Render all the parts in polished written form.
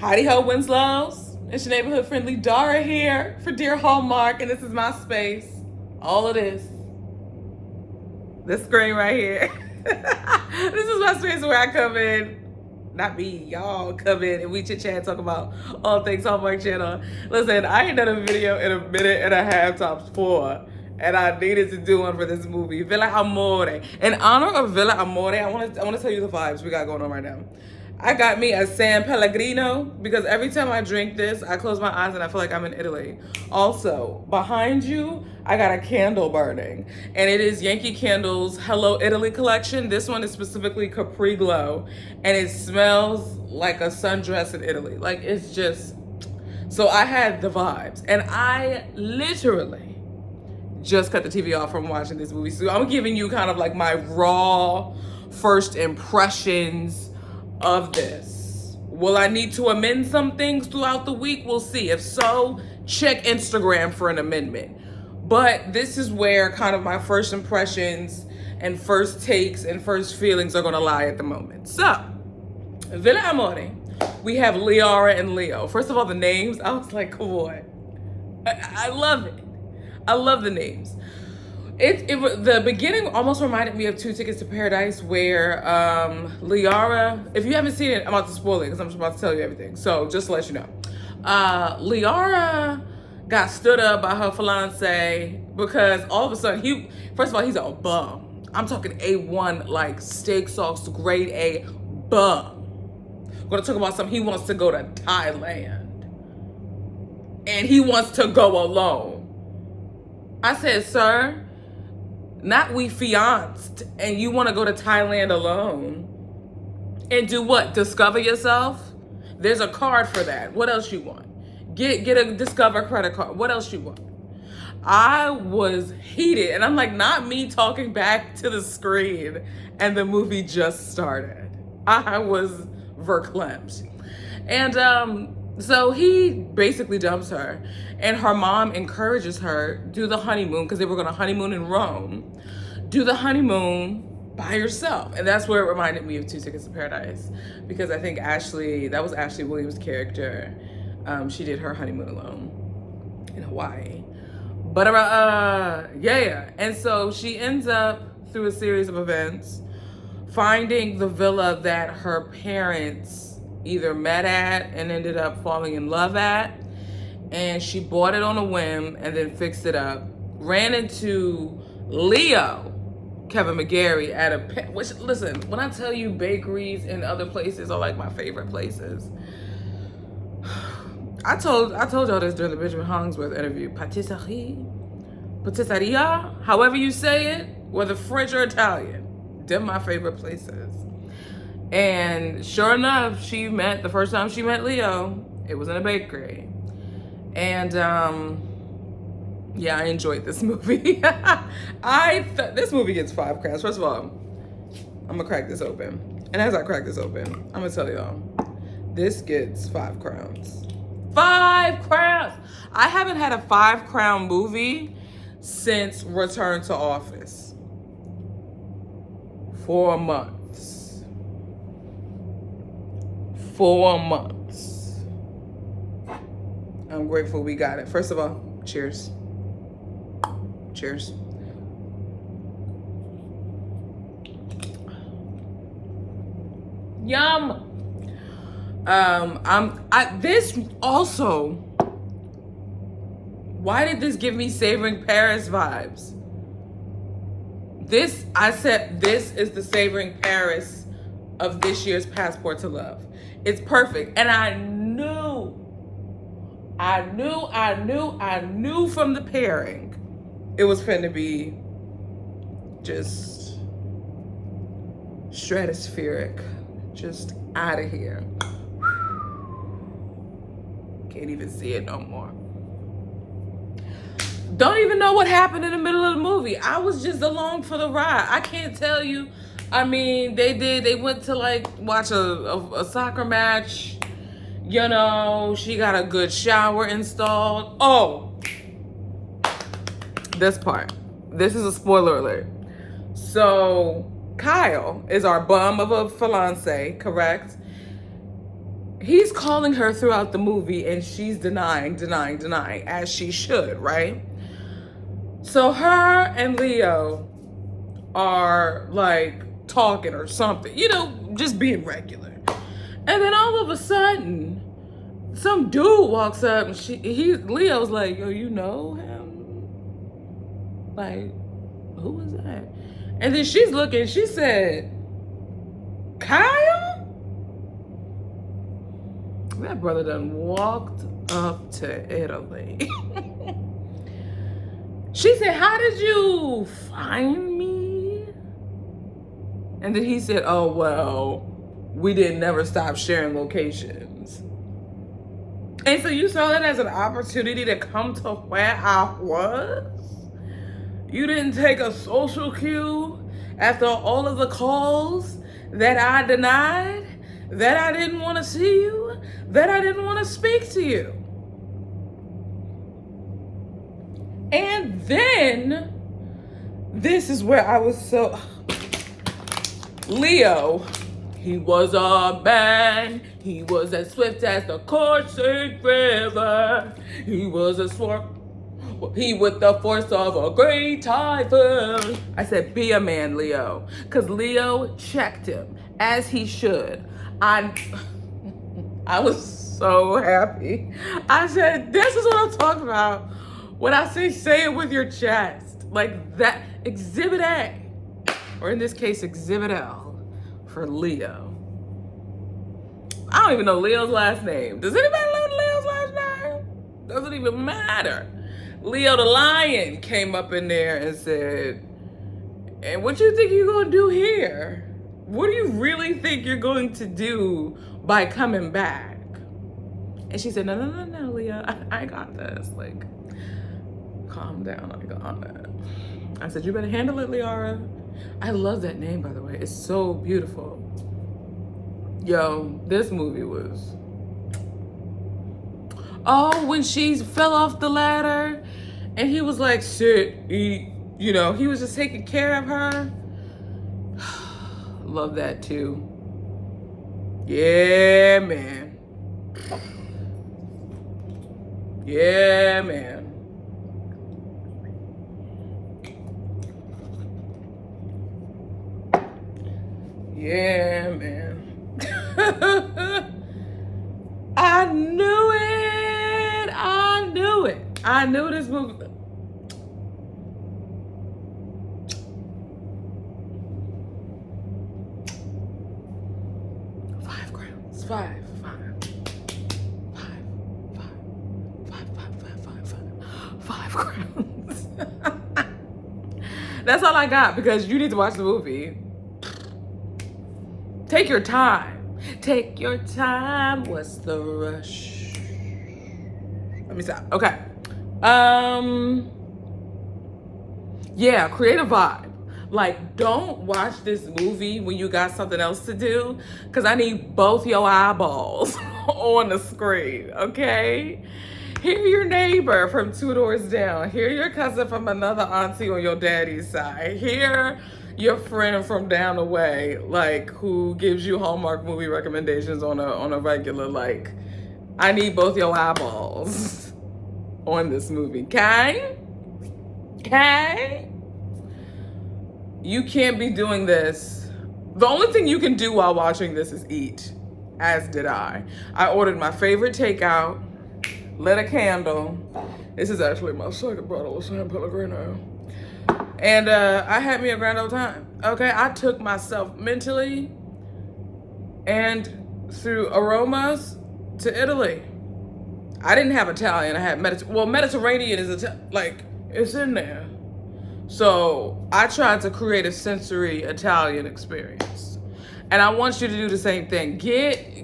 Howdy ho, Winslows. It's your neighborhood friendly Dara here for Dear Hallmark, and this is my space. All of this. This screen right here. This is my space where I come in. Not me, y'all come in and we chit chat, talk about all things Hallmark Channel. Listen, I ain't done a video in a minute and a half, tops 4. And I needed to do one for this movie, Villa Amore. In honor of Villa Amore, I want to tell you the vibes we got going on right now. I got me a San Pellegrino because every time I drink this, I close my eyes and I feel like I'm in Italy. Also, behind you, I got a candle burning. And it is Yankee Candle's Hello Italy collection. This one is specifically Capri Glow. And it smells like a sundress in Italy. Like, it's just... So I had the vibes. And I literally just cut the TV off from watching this movie. So I'm giving you kind of like my raw first impressions of this. Will I need to amend some things throughout the week? We'll see. If so, check Instagram for an amendment. But this is where kind of my first impressions and first takes and first feelings are going to lie at the moment. So, Villa Amore, we have Liara and Leo. First of all, the names, I was like, come on. I love it. I love the names. The beginning almost reminded me of Two Tickets to Paradise, where Liara, if you haven't seen it, I'm about to spoil it because I'm just about to tell you everything. So just to let you know, Liara got stood up by her fiance because all of a sudden first of all, he's a bum. I'm talking A1, like steak sauce, grade A bum. We're gonna talk about something. He wants to go to Thailand, and he wants to go alone. I said, sir, not we fianced, and you want to go to Thailand alone and do what? Discover yourself? There's a card for that. What else you want? Get a Discover credit card. What else you want? I was heated, and I'm like, not me talking back to the screen, and the movie just started. I was verklempt. And so he basically dumps her, and her mom encourages her, do the honeymoon, because they were going to honeymoon in Rome. Do the honeymoon by yourself. And that's where it reminded me of Two Tickets to Paradise, because I think that was Ashley Williams' character. She did her honeymoon alone in Hawaii. But yeah. And so she ends up, through a series of events, finding the villa that her parents either met at and ended up falling in love at, and she bought it on a whim and then fixed it up. Ran into Leo, Kevin McGarry, at which, listen, when I tell you bakeries and other places are like my favorite places, I told y'all this during the Benjamin Hollingsworth interview. Patisserie, however you say it, whether French or Italian, they're my favorite places. And sure enough, the first time she met Leo, it was in a bakery. And yeah, I enjoyed this movie. This movie gets 5 crowns. First of all, I'm gonna crack this open. And as I crack this open, I'm gonna tell y'all, this gets 5 crowns. 5 crowns! I haven't had a 5 crown movie since Return to Office. 4 months. 4 months. I'm grateful we got it. First of all, cheers. Cheers. Yum. This also, why did this give me Savoring Paris vibes? I said this is the Savoring Paris of this year's Passport to Love. It's perfect. And I knew from the pairing it was finna be just stratospheric, just out of here. Can't even see it no more. Don't even know what happened in the middle of the movie. I was just along for the ride. I can't tell you. I mean, they went to like watch a soccer match. You know, she got a good shower installed. Oh, this part. This is a spoiler alert. So Kyle is our bum of a fiance, correct? he's calling her throughout the movie and she's denying, as she should, right? So her and Leo are like talking or something, you know, just being regular. And then all of a sudden, some dude walks up and Leo's like, yo, you know him? Like, who was that? And then she's looking, she said, Kyle? That brother done walked up to Italy. She said, how did you find me? And then he said, oh, well, we didn't never stop sharing locations. And so you saw that as an opportunity to come to where I was? You didn't take a social cue after all of the calls that I denied, that I didn't want to see you, that I didn't want to speak to you. And then, this is where I was so... Leo, he was a man. He was as swift as the coursing river. He was he with the force of a great typhoon. I said, be a man, Leo. Because Leo checked him, as he should. I was so happy. I said, this is what I'm talking about when I say it with your chest. Like that, Exhibit A. Or in this case, Exhibit L for Leo. I don't even know Leo's last name. Does anybody know Leo's last name? Doesn't even matter. Leo the lion came up in there and said, and what you think you're gonna do here? What do you really think you're going to do by coming back? And she said, no, Leo, I got this. Like, calm down, I got it. I said, you better handle it, Liara. I love that name, by the way. It's so beautiful. Yo, this movie was... Oh, when she fell off the ladder and he was like, sit, eat. You know, he was just taking care of her. Love that too. Yeah, man. Yeah, man. Yeah, man. I knew it. I knew it. I knew this movie. Five crowns. Five crowns. That's all I got because you need to watch the movie. Take your time. Take your time. What's the rush? Let me stop. Okay. Yeah, create a vibe. Like, don't watch this movie when you got something else to do, because I need both your eyeballs on the screen, okay? Hear your neighbor from 2 doors down. Hear your cousin from another auntie on your daddy's side. Hear your friend from down the way, like, who gives you Hallmark movie recommendations on a regular. Like, I need both your eyeballs on this movie, okay? Okay? You can't be doing this. The only thing you can do while watching this is eat, as did I. I ordered my favorite takeout, lit a candle. This is actually my second bottle of San Pellegrino. And I had me a grand old time, okay? I took myself mentally and through aromas to Italy. I didn't have Italian, I had Mediterranean is, like, it's in there. So I tried to create a sensory Italian experience. And I want you to do the same thing. Get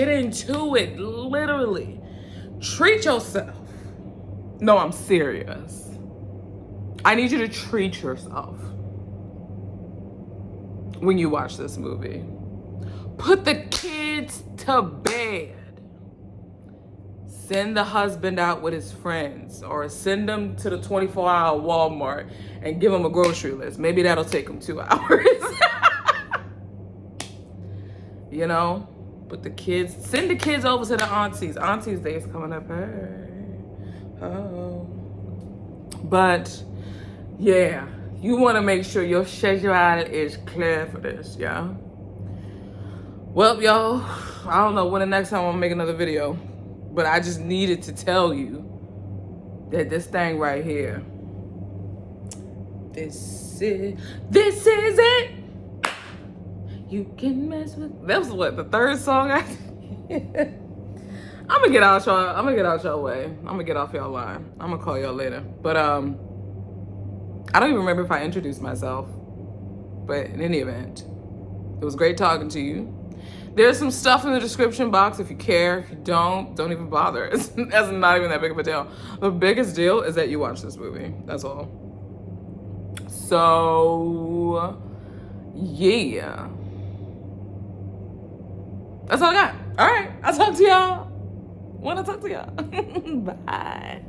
into it, literally. Treat yourself. No, I'm serious. I need you to treat yourself when you watch this movie. Put the kids to bed. Send the husband out with his friends, or send them to the 24-hour Walmart and give them a grocery list. Maybe that'll take them 2 hours. You know? But the kids, send the kids over to the aunties. Aunties Day is coming up. Hey. Oh. But yeah, you want to make sure your schedule is clear for this, yeah? Well, y'all, I don't know when the next time I'm gonna make another video, but I just needed to tell you that this thing right here, this is it. You can mess with. That was what, the third song I I'm gonna get out y'all way. I'm gonna get off y'all line. I'm gonna call y'all later. But I don't even remember if I introduced myself. But in any event, it was great talking to you. There's some stuff in the description box if you care. If you don't even bother. That's not even that big of a deal. The biggest deal is that you watch this movie. That's all. So, yeah. That's all I got. All right. I'll talk to y'all when I talk to y'all. Bye.